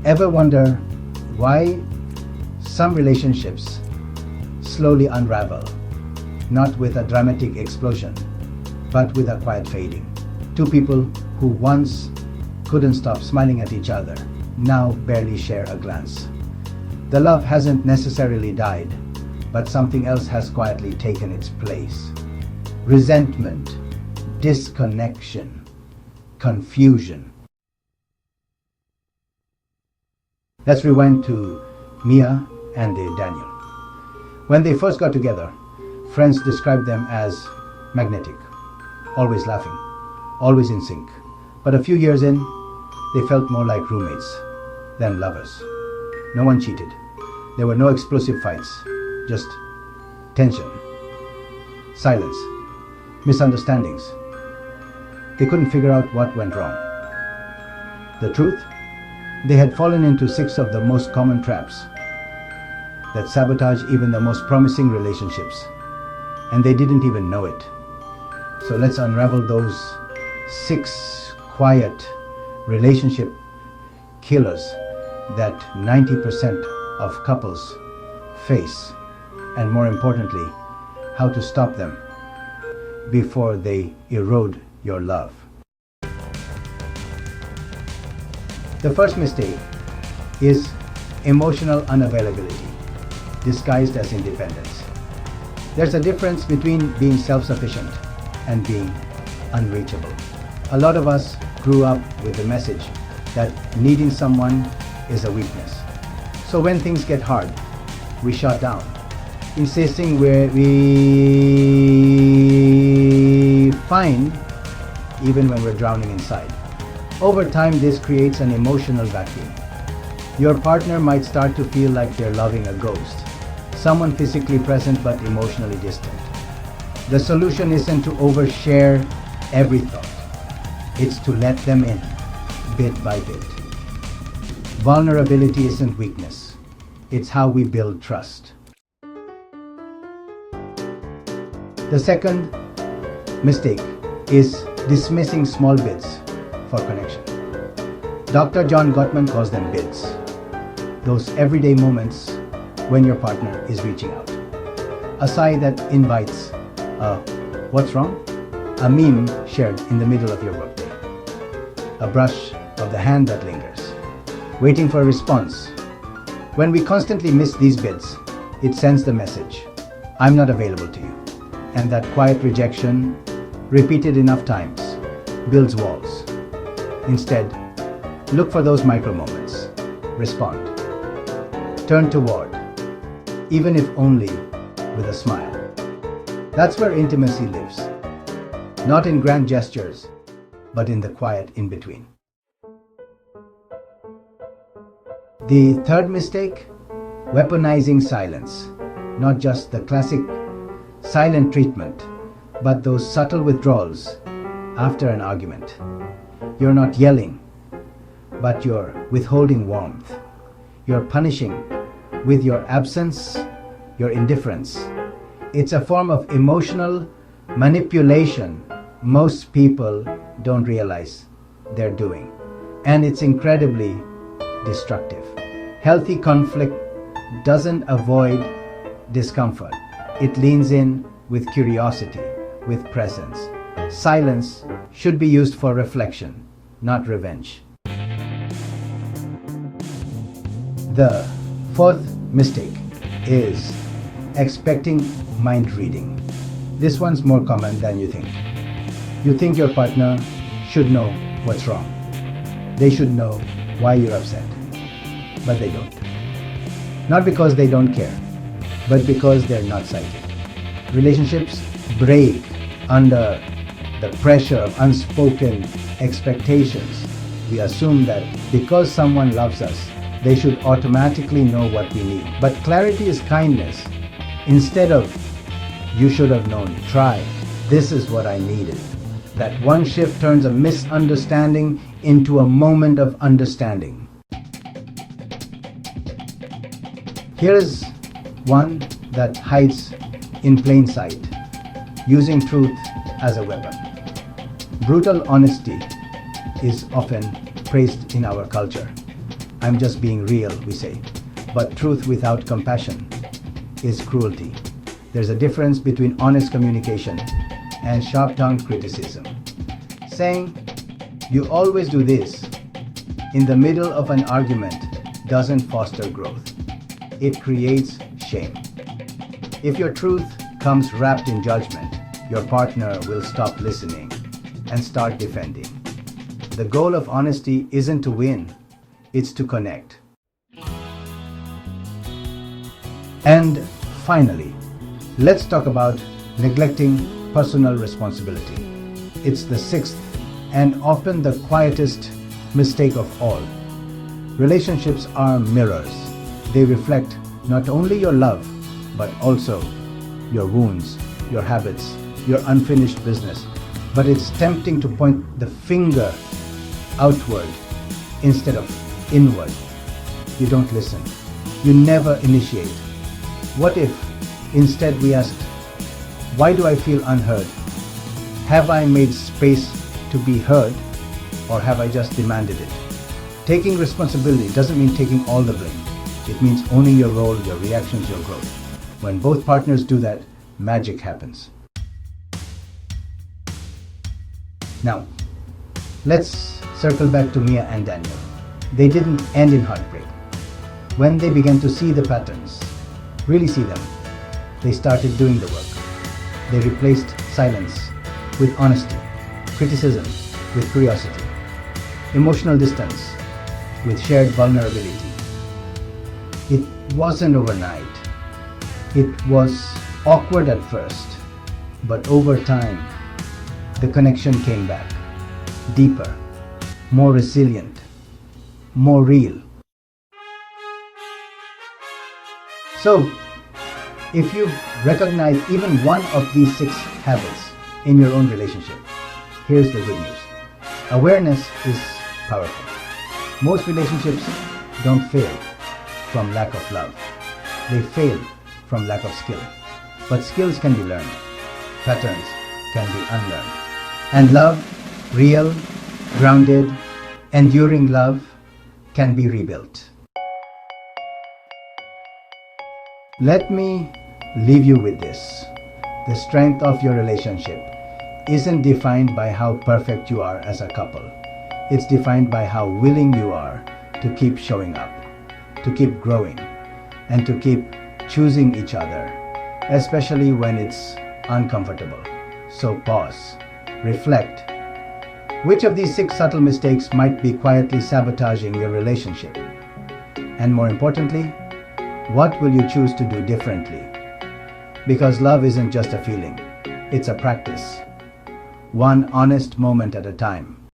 Ever wonder why some relationships slowly unravel, not with a dramatic explosion, but with a quiet fading? Two people who once couldn't stop smiling at each other now barely share a glance. The love hasn't necessarily died, but something else has quietly taken its place. Resentment, disconnection, confusion. Let's rewind to Mia and Daniel. When they first got together, friends described them as magnetic, always laughing, always in sync. But a few years in, they felt more like roommates than lovers. No one cheated. There were no explosive fights, just tension, silence, misunderstandings. They couldn't figure out what went wrong. The truth? They had fallen into 6 of the most common traps that sabotage even the most promising relationships, and they didn't even know it. So let's unravel those 6 quiet relationship killers that 90% of couples face, and more importantly, how to stop them before they erode your love. The first mistake is emotional unavailability, disguised as independence. There's a difference between being self-sufficient and being unreachable. A lot of us grew up with the message that needing someone is a weakness. So when things get hard, we shut down, insisting we fine even when we're drowning inside. Over time, this creates an emotional vacuum. Your partner might start to feel like they're loving a ghost, someone physically present but emotionally distant. The solution isn't to overshare every thought. It's to let them in, bit by bit. Vulnerability isn't weakness. It's how we build trust. The second mistake is dismissing small bits for connection. Dr. John Gottman calls them bids. Those everyday moments when your partner is reaching out. A sigh that invites what's wrong? A meme shared in the middle of your workday. A brush of the hand that lingers, waiting for a response. When we constantly miss these bids, it sends the message, I'm not available to you. And that quiet rejection, repeated enough times, builds walls. Instead, look for those micro moments. Respond. Turn toward, even if only with a smile. That's where intimacy lives. Not in grand gestures, but in the quiet in between. The third mistake, weaponizing silence. Not just the classic silent treatment, but those subtle withdrawals after an argument. You're not yelling, but you're withholding warmth. You're punishing with your absence, your indifference. It's a form of emotional manipulation most people don't realize they're doing. And it's incredibly destructive. Healthy conflict doesn't avoid discomfort. It leans in with curiosity, with presence. Silence should be used for reflection, not revenge. The fourth mistake is expecting mind reading. This one's more common than you think. You think your partner should know what's wrong. They should know why you're upset. But they don't. Not because they don't care, but because they're not psychic. Relationships break under the pressure of unspoken expectations. We assume that because someone loves us, they should automatically know what we need. But clarity is kindness. Instead of, you should have known, try, this is what I needed. That one shift turns a misunderstanding into a moment of understanding. Here is one that hides in plain sight, using truth as a weapon. Brutal honesty is often praised in our culture, I'm just being real, we say. But truth without compassion is cruelty. There's a difference between honest communication and sharp-tongued criticism. Saying, "You always do this," in the middle of an argument doesn't foster growth. It creates shame. If your truth comes wrapped in judgment, your partner will stop listening and start defending. The goal of honesty isn't to win, it's to connect. And finally, let's talk about neglecting personal responsibility. It's the sixth and often the quietest mistake of all. Relationships are mirrors. They reflect not only your love, but also your wounds, your habits, your unfinished business. But it's tempting to point the finger outward instead of inward. You don't listen. You never initiate. What if instead we asked, why do I feel unheard? Have I made space to be heard, or have I just demanded it? Taking responsibility doesn't mean taking all the blame. It means owning your role, your reactions, your growth. When both partners do that, magic happens. Now, let's circle back to Mia and Daniel. They didn't end in heartbreak. When they began to see the patterns, really see them, they started doing the work. They replaced silence with honesty, criticism with curiosity, emotional distance with shared vulnerability. It wasn't overnight. It was awkward at first, but over time, the connection came back, deeper, more resilient, more real. So, if you recognize even one of these 6 habits in your own relationship, here's the good news. Awareness is powerful. Most relationships don't fail from lack of love. They fail from lack of skill. But skills can be learned. Patterns can be unlearned. And love, real, grounded, enduring love, can be rebuilt. Let me leave you with this. The strength of your relationship isn't defined by how perfect you are as a couple. It's defined by how willing you are to keep showing up, to keep growing, and to keep choosing each other, especially when it's uncomfortable. So pause, reflect. Which of these 6 subtle mistakes might be quietly sabotaging your relationship? And more importantly, what will you choose to do differently? Because love isn't just a feeling, it's a practice. One honest moment at a time.